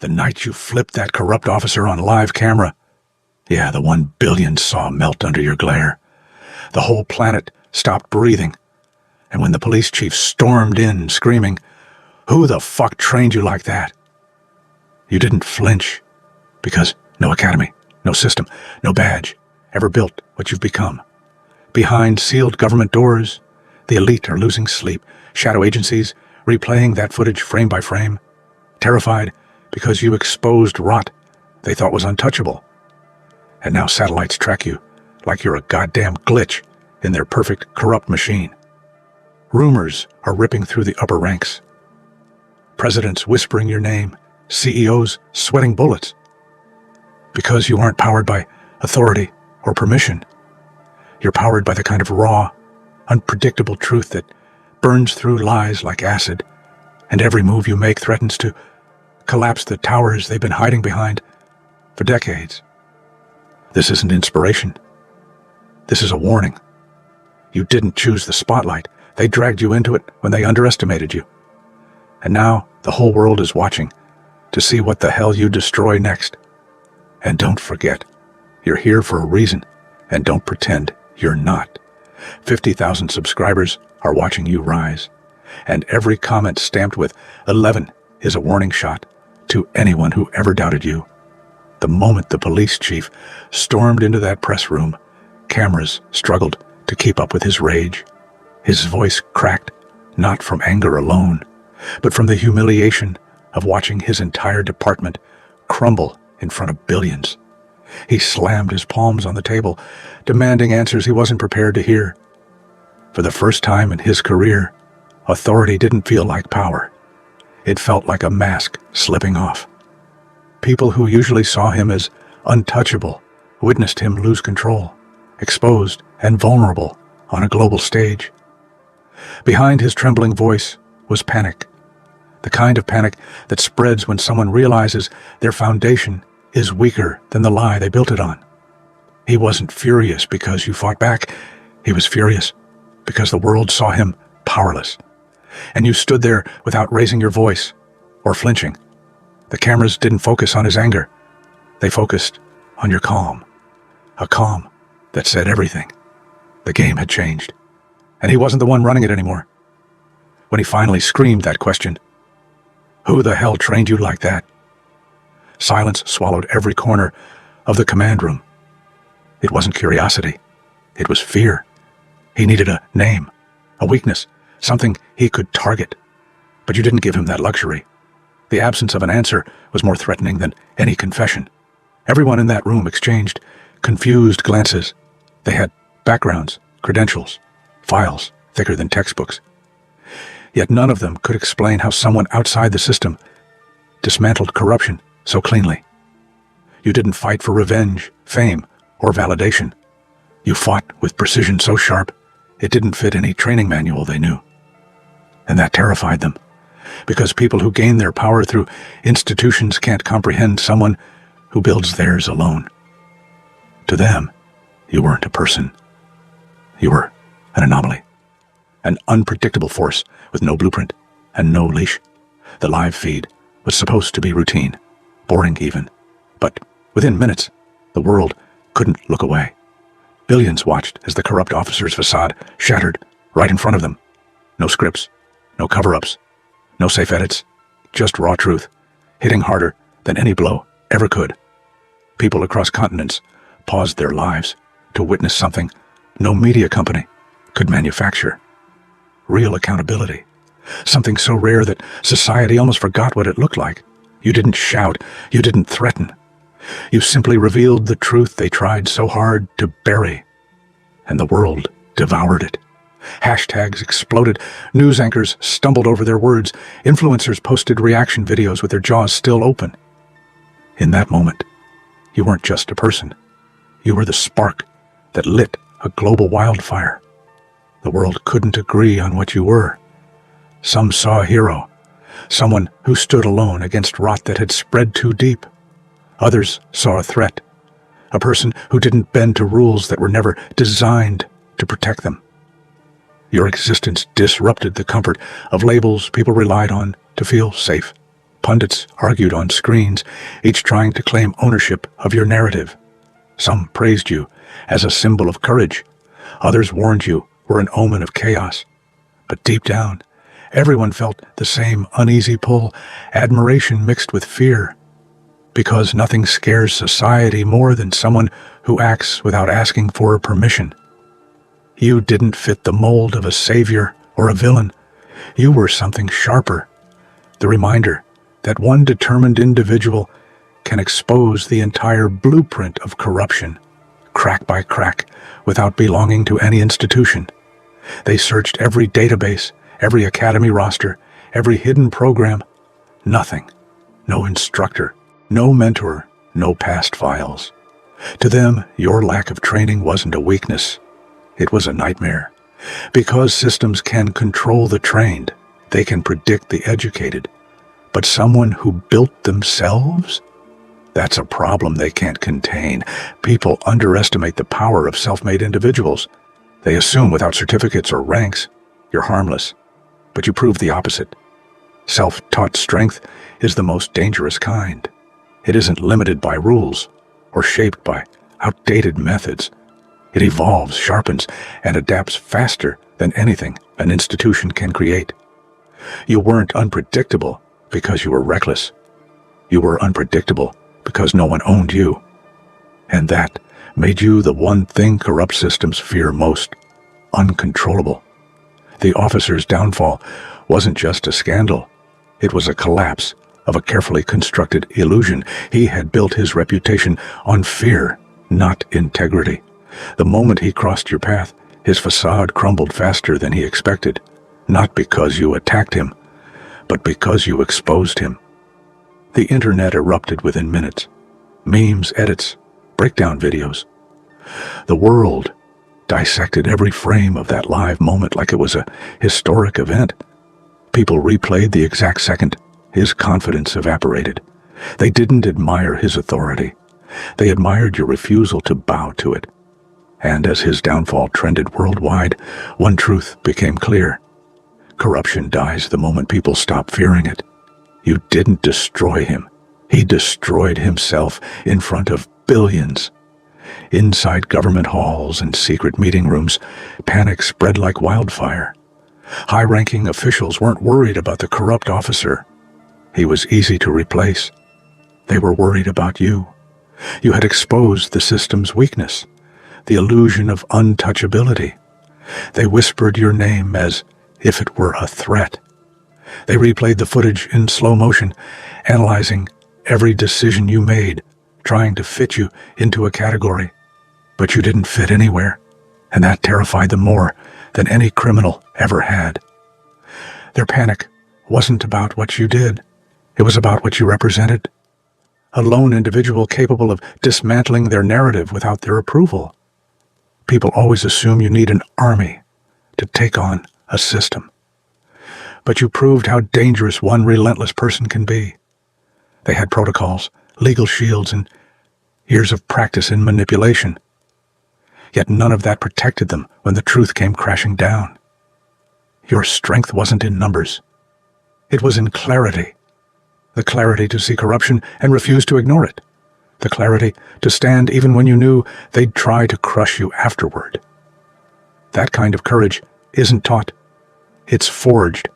The night you flipped that corrupt officer on live camera. Yeah, the 1 billion saw melt under your glare. The whole planet stopped breathing. And when the police chief stormed in, screaming, "Who the fuck trained you like that?" You didn't flinch, because no academy, no system, no badge ever built what you've become. Behind sealed government doors, the elite are losing sleep, shadow agencies replaying that footage frame by frame, terrified because you exposed rot they thought was untouchable. And now satellites track you like you're a goddamn glitch in their perfect, corrupt machine. Rumors are ripping through the upper ranks. Presidents whispering your name, CEOs sweating bullets. Because you aren't powered by authority or permission. You're powered by the kind of raw, unpredictable truth that burns through lies like acid, and every move you make threatens to collapse the towers they've been hiding behind for decades. This isn't inspiration. This is a warning. You didn't choose the spotlight. They dragged you into it when they underestimated you. And now the whole world is watching to see what the hell you destroy next. And don't forget, you're here for a reason, and don't pretend you're not. 50,000 subscribers are watching you rise, and every comment stamped with 11 is a warning shot to anyone who ever doubted you. The moment the police chief stormed into that press room, cameras struggled to keep up with his rage. His voice cracked, not from anger alone, but from the humiliation of watching his entire department crumble in front of billions. He slammed his palms on the table, demanding answers he wasn't prepared to hear. For the first time in his career, authority didn't feel like power. It felt like a mask slipping off. People who usually saw him as untouchable witnessed him lose control, exposed and vulnerable on a global stage. Behind his trembling voice was panic, the kind of panic that spreads when someone realizes their foundation is weaker than the lie they built it on. He wasn't furious because you fought back. He was furious because the world saw him powerless. And you stood there without raising your voice or flinching. The cameras didn't focus on his anger. They focused on your calm. A calm that said everything. The game had changed, and he wasn't the one running it anymore. When he finally screamed that question, "Who the hell trained you like that?" Silence swallowed every corner of the command room. It wasn't curiosity. It was fear. He needed a name, a weakness, something he could target. But you didn't give him that luxury. The absence of an answer was more threatening than any confession. Everyone in that room exchanged confused glances. They had backgrounds, credentials, files thicker than textbooks. Yet none of them could explain how someone outside the system dismantled corruption so cleanly. You didn't fight for revenge, fame, or validation. You fought with precision so sharp, it didn't fit any training manual they knew. And that terrified them, because people who gain their power through institutions can't comprehend someone who builds theirs alone. To them, you weren't a person. You were an anomaly, an unpredictable force with no blueprint and no leash. The live feed was supposed to be routine, boring even, but within minutes, the world couldn't look away. Billions watched as the corrupt officer's facade shattered right in front of them. No scripts, no cover-ups, no safe edits, just raw truth, hitting harder than any blow ever could. People across continents paused their lives to witness something no media company could manufacture. Real accountability. Something so rare that society almost forgot what it looked like. You didn't shout. You didn't threaten. You simply revealed the truth they tried so hard to bury. And the world devoured it. Hashtags exploded. News anchors stumbled over their words. Influencers posted reaction videos with their jaws still open. In that moment, you weren't just a person. You were the spark that lit a global wildfire. The world couldn't agree on what you were. Some saw a hero, someone who stood alone against rot that had spread too deep. Others saw a threat, a person who didn't bend to rules that were never designed to protect them. Your existence disrupted the comfort of labels people relied on to feel safe. Pundits argued on screens, each trying to claim ownership of your narrative. Some praised you as a symbol of courage. Others warned you were an omen of chaos. But deep down, everyone felt the same uneasy pull, admiration mixed with fear. Because nothing scares society more than someone who acts without asking for permission. You didn't fit the mold of a savior or a villain. You were something sharper. The reminder that one determined individual can expose the entire blueprint of corruption, crack by crack, without belonging to any institution. They searched every database, every academy roster, every hidden program. Nothing. No instructor, no mentor, no past files. To them, your lack of training wasn't a weakness. It was a nightmare. Because systems can control the trained, they can predict the educated. But someone who built themselves? That's a problem they can't contain. People underestimate the power of self-made individuals. They assume without certificates or ranks, you're harmless. But you prove the opposite. Self-taught strength is the most dangerous kind. It isn't limited by rules or shaped by outdated methods. It evolves, sharpens, and adapts faster than anything an institution can create. You weren't unpredictable because you were reckless. You were unpredictable because no one owned you. And that made you the one thing corrupt systems fear most: uncontrollable. The officer's downfall wasn't just a scandal. It was a collapse of a carefully constructed illusion. He had built his reputation on fear, not integrity. The moment he crossed your path, his facade crumbled faster than he expected, not because you attacked him, but because you exposed him. The internet erupted within minutes. Memes, edits, breakdown videos. The world dissected every frame of that live moment like it was a historic event. People replayed the exact second his confidence evaporated. They didn't admire his authority. They admired your refusal to bow to it. And as his downfall trended worldwide, one truth became clear. Corruption dies the moment people stop fearing it. You didn't destroy him. He destroyed himself in front of billions. Inside government halls and secret meeting rooms, panic spread like wildfire. High-ranking officials weren't worried about the corrupt officer. He was easy to replace. They were worried about you. You had exposed the system's weakness, the illusion of untouchability. They whispered your name as if it were a threat. They replayed the footage in slow motion, analyzing every decision you made, trying to fit you into a category. But you didn't fit anywhere, and that terrified them more than any criminal ever had. Their panic wasn't about what you did. It was about what you represented. A lone individual capable of dismantling their narrative without their approval. People always assume you need an army to take on a system. But you proved how dangerous one relentless person can be. They had protocols, legal shields, and years of practice in manipulation. Yet none of that protected them when the truth came crashing down. Your strength wasn't in numbers. It was in clarity. The clarity to see corruption and refuse to ignore it. The clarity to stand even when you knew they'd try to crush you afterward. That kind of courage isn't taught. It's forged.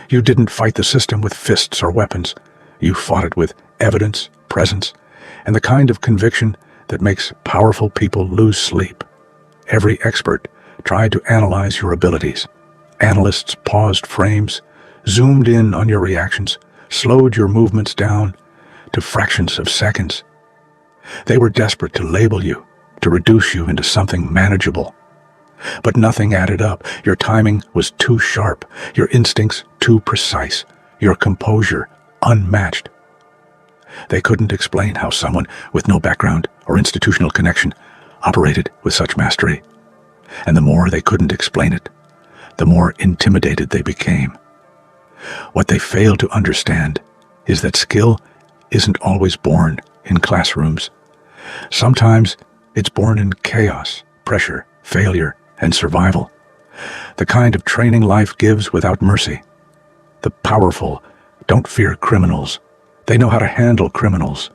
You didn't fight the system with fists or weapons. You fought it with evidence, presence, and the kind of conviction that makes powerful people lose sleep. Every expert tried to analyze your abilities. Analysts paused frames, zoomed in on your reactions, slowed your movements down to fractions of seconds. They were desperate to label you, to reduce you into something manageable. But nothing added up. Your timing was too sharp, your instincts too precise, your composure unmatched. They couldn't explain how someone with no background or institutional connection operated with such mastery. And the more they couldn't explain it, the more intimidated they became. What they failed to understand is that skill isn't always born in classrooms. Sometimes it's born in chaos, pressure, failure, and survival. The kind of training life gives without mercy. The powerful don't fear criminals. They know how to handle criminals.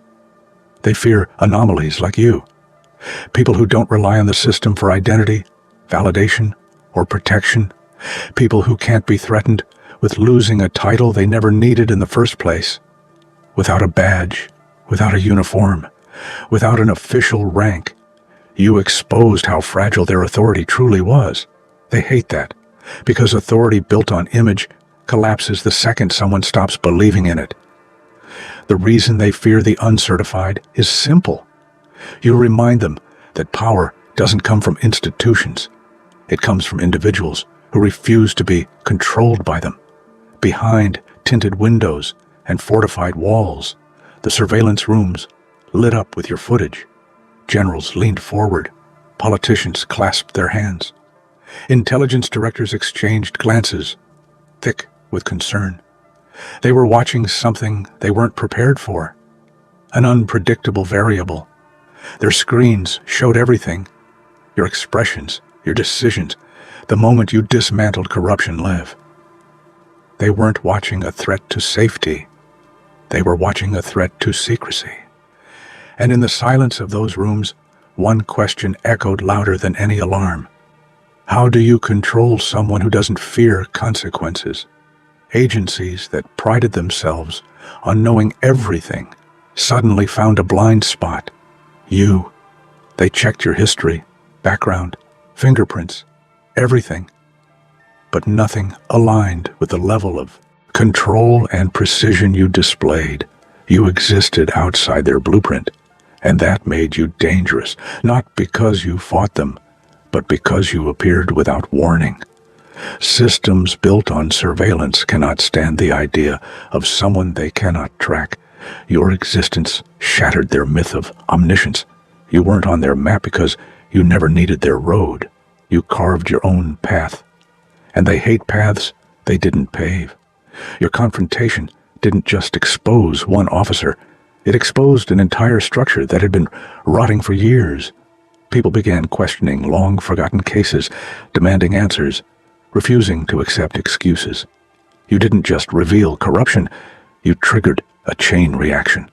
They fear anomalies like you. People who don't rely on the system for identity, validation, or protection. People who can't be threatened with losing a title they never needed in the first place. Without a badge, without a uniform, without an official rank. You exposed how fragile their authority truly was. They hate that, because authority built on image collapses the second someone stops believing in it. The reason they fear the uncertified is simple. You remind them that power doesn't come from institutions. It comes from individuals who refuse to be controlled by them. Behind tinted windows and fortified walls, the surveillance rooms lit up with your footage. Generals leaned forward. Politicians clasped their hands. Intelligence directors exchanged glances, thick with concern. They were watching something they weren't prepared for, an unpredictable variable. Their screens showed everything, your expressions, your decisions, the moment you dismantled corruption live. They weren't watching a threat to safety. They were watching a threat to secrecy. And in the silence of those rooms, one question echoed louder than any alarm. How do you control someone who doesn't fear consequences? Agencies that prided themselves on knowing everything suddenly found a blind spot. You. They checked your history, background, fingerprints, everything. But nothing aligned with the level of control and precision you displayed. You existed outside their blueprint, and that made you dangerous, not because you fought them, but because you appeared without warning. Systems built on surveillance cannot stand the idea of someone they cannot track. Your existence shattered their myth of omniscience. You weren't on their map because you never needed their road. You carved your own path. And they hate paths they didn't pave. Your confrontation didn't just expose one officer. It exposed an entire structure that had been rotting for years. People began questioning long-forgotten cases, demanding answers, refusing to accept excuses. You didn't just reveal corruption, you triggered a chain reaction.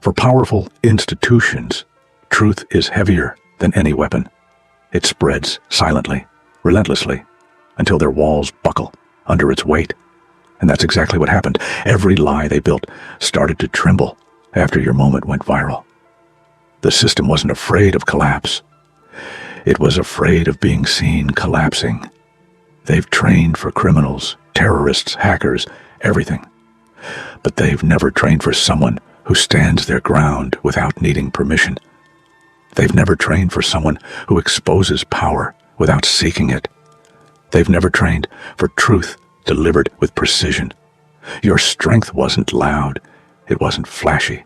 For powerful institutions, truth is heavier than any weapon. It spreads silently, relentlessly, until their walls buckle under its weight. And that's exactly what happened. Every lie they built started to tremble after your moment went viral. The system wasn't afraid of collapse. It was afraid of being seen collapsing. They've trained for criminals, terrorists, hackers, everything. But they've never trained for someone who stands their ground without needing permission. They've never trained for someone who exposes power without seeking it. They've never trained for truth delivered with precision. Your strength wasn't loud. It wasn't flashy.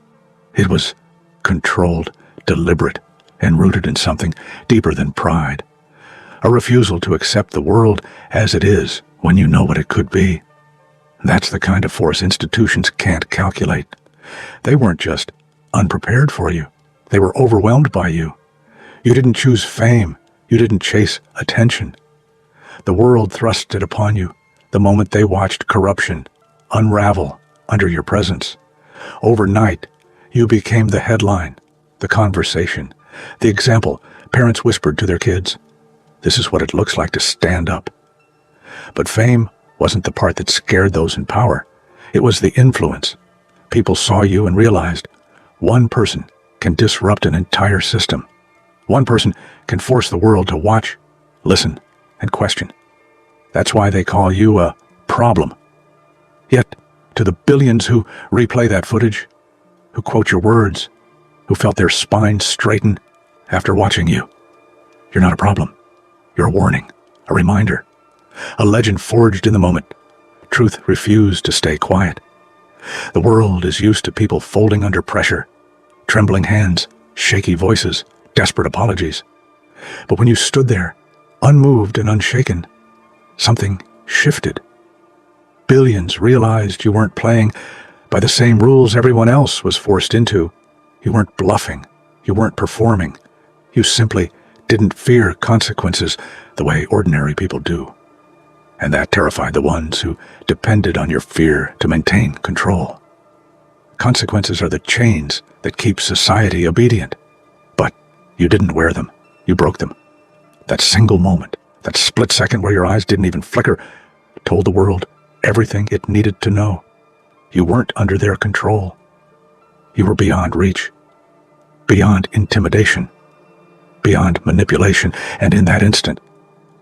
It was controlled, deliberate, and rooted in something deeper than pride. A refusal to accept the world as it is when you know what it could be. That's the kind of force institutions can't calculate. They weren't just unprepared for you. They were overwhelmed by you. You didn't choose fame. You didn't chase attention. The world thrust it upon you the moment they watched corruption unravel under your presence. Overnight, you became the headline, the conversation, the example parents whispered to their kids. This is what it looks like to stand up. But fame wasn't the part that scared those in power. It was the influence. People saw you and realized one person can disrupt an entire system. One person can force the world to watch, listen, and question. That's why they call you a problem. Yet, to the billions who replay that footage, who quote your words, who felt their spines straighten after watching you, you're not a problem. You're a warning, a reminder, a legend forged in the moment. Truth refused to stay quiet. The world is used to people folding under pressure, trembling hands, shaky voices, desperate apologies. But when you stood there, unmoved and unshaken, something shifted. Billions realized you weren't playing by the same rules everyone else was forced into. You weren't bluffing. You weren't performing. You simply didn't fear consequences the way ordinary people do. And that terrified the ones who depended on your fear to maintain control. Consequences are the chains that keep society obedient. But you didn't wear them. You broke them. That single moment, that split second where your eyes didn't even flicker, told the world everything it needed to know. You weren't under their control. You were beyond reach, beyond intimidation, beyond manipulation, and in that instant,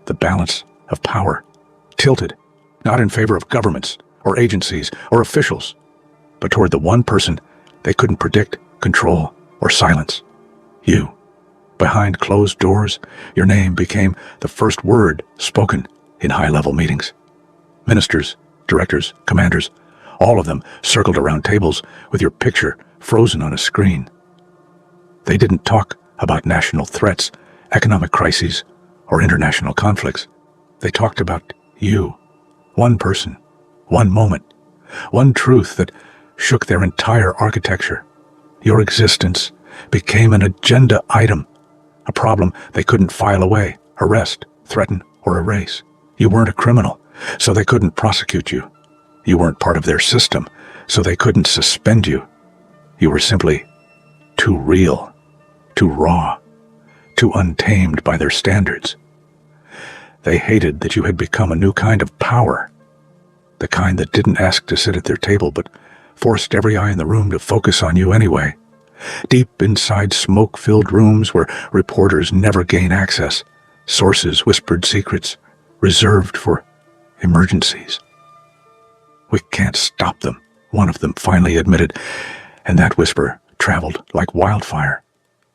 the balance of power tilted, not in favor of governments or agencies or officials, but toward the one person they couldn't predict, control, or silence. You. Behind closed doors, your name became the first word spoken in high-level meetings. Ministers, directors, commanders, all of them circled around tables with your picture frozen on a screen. They didn't talk about national threats, economic crises, or international conflicts. They talked about you. One person, one moment, one truth that shook their entire architecture. Your existence became an agenda item, a problem they couldn't file away, arrest, threaten, or erase. You weren't a criminal, so they couldn't prosecute you. You weren't part of their system, so they couldn't suspend you. You were simply too real, too raw, too untamed by their standards. They hated that you had become a new kind of power, the kind that didn't ask to sit at their table but forced every eye in the room to focus on you anyway. Deep inside smoke-filled rooms where reporters never gain access, sources whispered secrets reserved for emergencies. "We can't stop them," one of them finally admitted, and that whisper traveled like wildfire.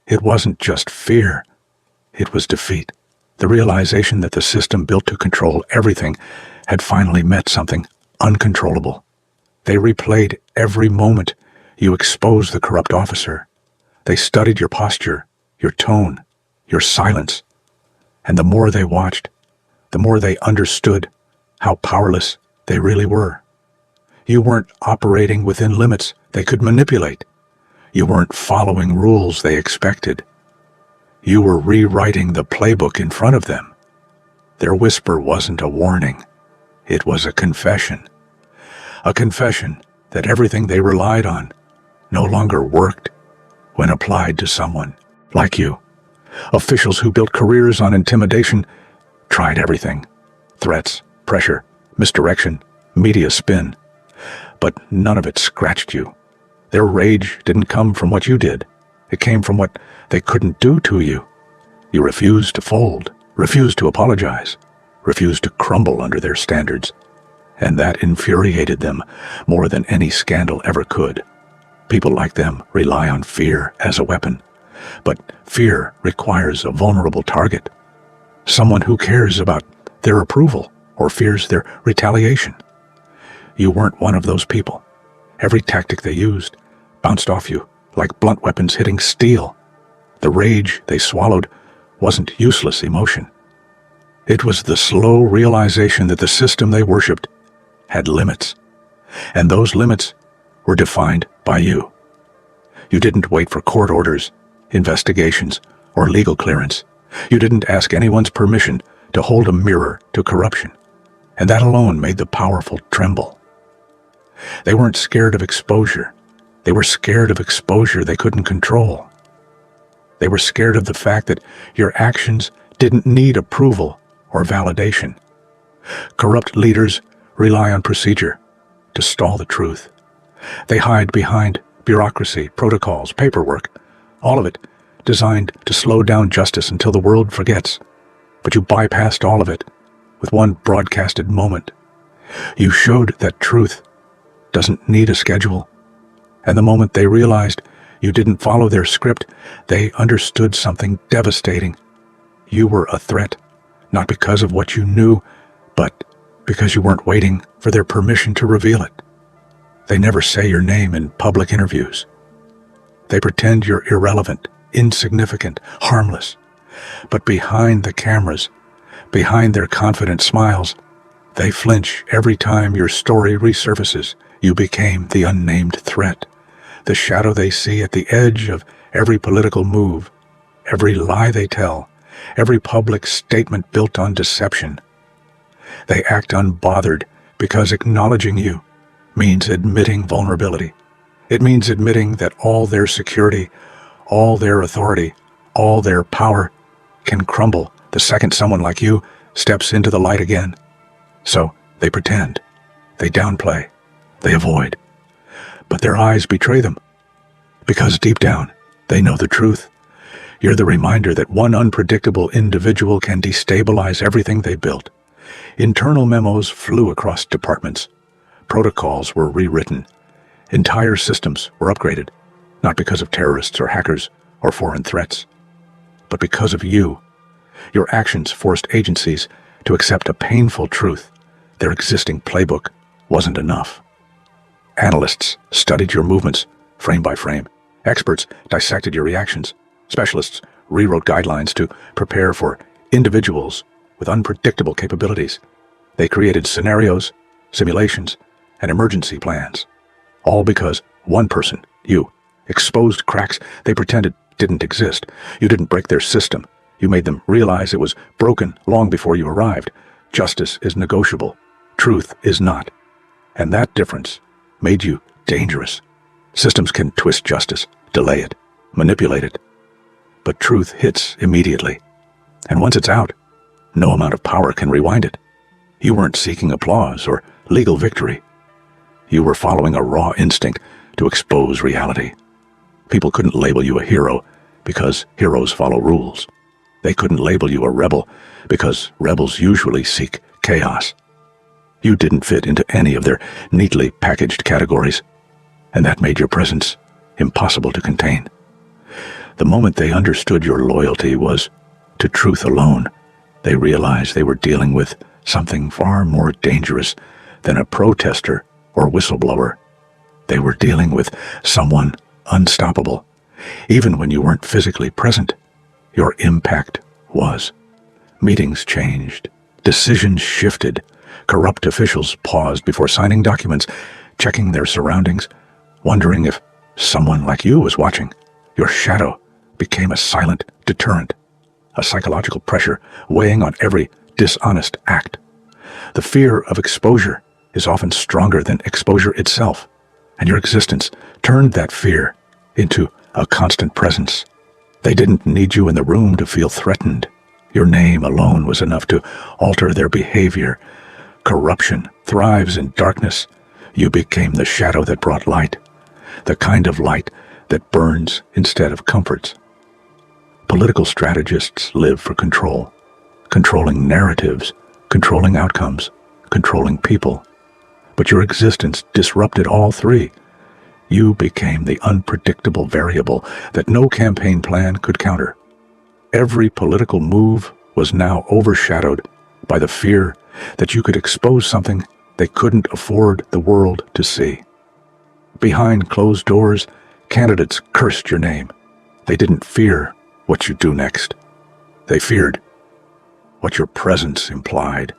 It wasn't just fear, it was defeat. The realization that the system built to control everything had finally met something uncontrollable. They replayed every moment you exposed the corrupt officer. They studied your posture, your tone, your silence. And the more they watched, the more they understood how powerless they really were. You weren't operating within limits they could manipulate. You weren't following rules they expected. You were rewriting the playbook in front of them. Their whisper wasn't a warning. It was a confession. A confession that everything they relied on no longer worked when applied to someone like you. Officials who built careers on intimidation tried everything. Threats, pressure, misdirection, media spin. But none of it scratched you. Their rage didn't come from what you did. It came from what they couldn't do to you. You refused to fold, refused to apologize, refused to crumble under their standards. And that infuriated them more than any scandal ever could. People like them rely on fear as a weapon. But fear requires a vulnerable target. Someone who cares about their approval or fears their retaliation. You weren't one of those people. Every tactic they used bounced off you like blunt weapons hitting steel. The rage they swallowed wasn't useless emotion. It was the slow realization that the system they worshipped had limits, and those limits were defined by you. You didn't wait for court orders, investigations, or legal clearance. You didn't ask anyone's permission to hold a mirror to corruption, and that alone made the powerful tremble. They weren't scared of exposure. They were scared of exposure they couldn't control. They were scared of the fact that your actions didn't need approval or validation. Corrupt leaders rely on procedure to stall the truth. They hide behind bureaucracy, protocols, paperwork, all of it designed to slow down justice until the world forgets. But you bypassed all of it with one broadcasted moment. You showed that truth doesn't need a schedule. And the moment they realized you didn't follow their script, they understood something devastating. You were a threat, not because of what you knew, but because you weren't waiting for their permission to reveal it. They never say your name in public interviews. They pretend you're irrelevant, insignificant, harmless. But behind the cameras, behind their confident smiles, they flinch every time your story resurfaces. You became the unnamed threat, the shadow they see at the edge of every political move, every lie they tell, every public statement built on deception. They act unbothered because acknowledging you means admitting vulnerability. It means admitting that all their security, all their authority, all their power can crumble the second someone like you steps into the light again. So they pretend, they downplay, they avoid. But their eyes betray them, because deep down, they know the truth. You're the reminder that one unpredictable individual can destabilize everything they built. Internal memos flew across departments. Protocols were rewritten. Entire systems were upgraded, not because of terrorists or hackers or foreign threats, but because of you. Your actions forced agencies to accept a painful truth. Their existing playbook wasn't enough. Analysts studied your movements, frame by frame. Experts dissected your reactions. Specialists rewrote guidelines to prepare for individuals with unpredictable capabilities. They created scenarios, simulations, and emergency plans. All because one person, you, exposed cracks they pretended didn't exist. You didn't break their system. You made them realize it was broken long before you arrived. Justice is negotiable. Truth is not. And that difference made you dangerous. Systems can twist justice, delay it, manipulate it. But truth hits immediately. And once it's out, no amount of power can rewind it. You weren't seeking applause or legal victory. You were following a raw instinct to expose reality. People couldn't label you a hero because heroes follow rules. They couldn't label you a rebel because rebels usually seek chaos. You didn't fit into any of their neatly packaged categories, and that made your presence impossible to contain. The moment they understood your loyalty was to truth alone, they realized they were dealing with something far more dangerous than a protester or whistleblower. They were dealing with someone unstoppable. Even when you weren't physically present, your impact was. Meetings changed. Decisions shifted. Corrupt officials paused before signing documents, checking their surroundings, wondering if someone like you was watching. Your shadow became a silent deterrent, a psychological pressure weighing on every dishonest act. The fear of exposure is often stronger than exposure itself, and your existence turned that fear into a constant presence. They didn't need you in the room to feel threatened. Your name alone was enough to alter their behavior. Corruption thrives in darkness. You became the shadow that brought light, the kind of light that burns instead of comforts. Political strategists live for control, controlling narratives, controlling outcomes, controlling people. But your existence disrupted all three. You became the unpredictable variable that no campaign plan could counter. Every political move was now overshadowed by the fear that you could expose something they couldn't afford the world to see. Behind closed doors, candidates cursed your name. They didn't fear what you'd do next. They feared what your presence implied.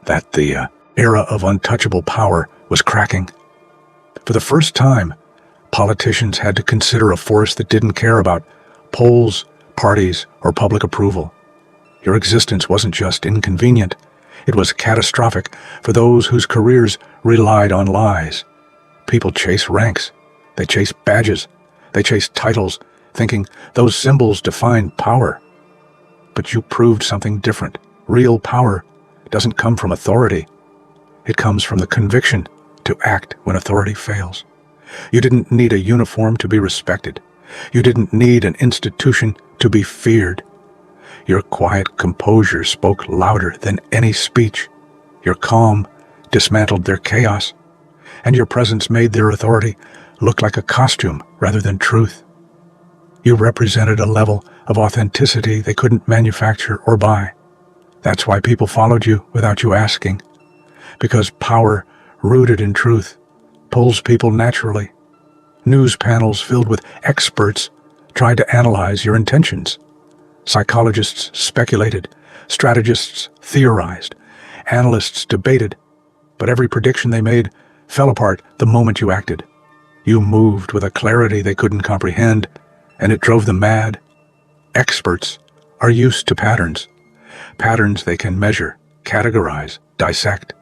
That the era of untouchable power was cracking. For the first time, politicians had to consider a force that didn't care about polls, parties, or public approval. Your existence wasn't just inconvenient, it was catastrophic for those whose careers relied on lies. People chase ranks, they chase badges, they chase titles, thinking those symbols define power. But you proved something different. Real power doesn't come from authority. It comes from the conviction to act when authority fails. You didn't need a uniform to be respected. You didn't need an institution to be feared. Your quiet composure spoke louder than any speech. Your calm dismantled their chaos, and your presence made their authority look like a costume rather than truth. You represented a level of authenticity they couldn't manufacture or buy. That's why people followed you without you asking. Because power rooted in truth pulls people naturally. News panels filled with experts tried to analyze your intentions. Psychologists speculated, strategists theorized, analysts debated, but every prediction they made fell apart the moment you acted. You moved with a clarity they couldn't comprehend, and it drove them mad. Experts are used to patterns they can measure, categorize, dissect.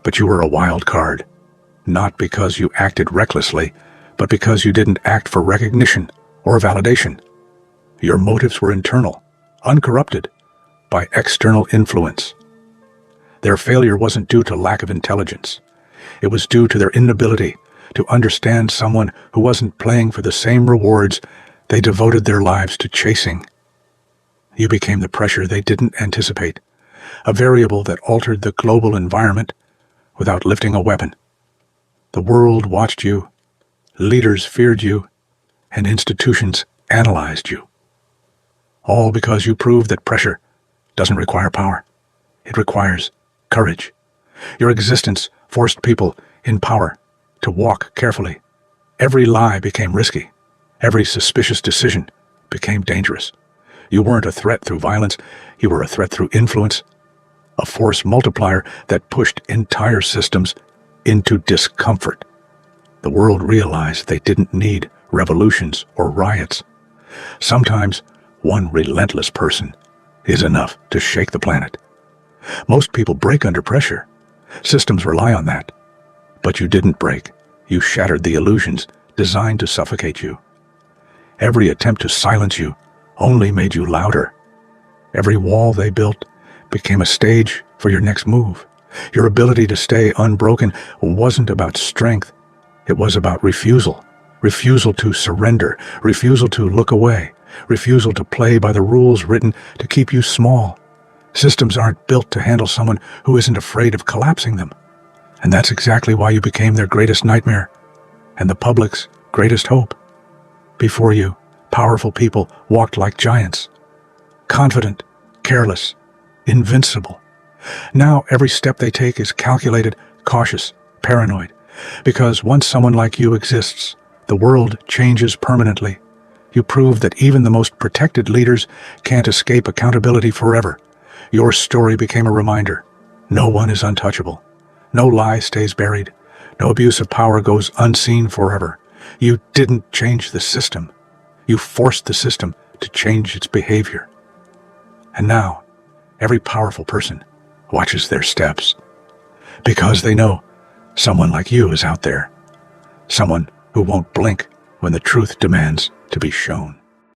But you were a wild card, not because you acted recklessly, but because you didn't act for recognition or validation. Your motives were internal, uncorrupted by external influence. Their failure wasn't due to lack of intelligence. It was due to their inability to understand someone who wasn't playing for the same rewards they devoted their lives to chasing. You became the pressure they didn't anticipate, a variable that altered the global environment without lifting a weapon. The world watched you, leaders feared you, and institutions analyzed you. All because you proved that pressure doesn't require power. It requires courage. Your existence forced people in power to walk carefully. Every lie became risky. Every suspicious decision became dangerous. You weren't a threat through violence. You were a threat through influence, a force multiplier that pushed entire systems into discomfort. The world realized they didn't need revolutions or riots. Sometimes one relentless person is enough to shake the planet. Most people break under pressure. Systems rely on that. But you didn't break. You shattered the illusions designed to suffocate you. Every attempt to silence you only made you louder. Every wall they built became a stage for your next move. Your ability to stay unbroken wasn't about strength. It was about refusal. Refusal to surrender. Refusal to look away. Refusal to play by the rules written to keep you small. Systems aren't built to handle someone who isn't afraid of collapsing them. And that's exactly why you became their greatest nightmare and the public's greatest hope. Before you, powerful people walked like giants, confident, careless, invincible. Now every step they take is calculated, cautious, paranoid, because once someone like you exists, the world changes permanently. You prove that even the most protected leaders can't escape accountability forever. Your story became a reminder. No one is untouchable. No lie stays buried. No abuse of power goes unseen forever. You didn't change the system. You forced the system to change its behavior. And now, every powerful person watches their steps, because they know someone like you is out there. Someone who won't blink when the truth demands to be shown.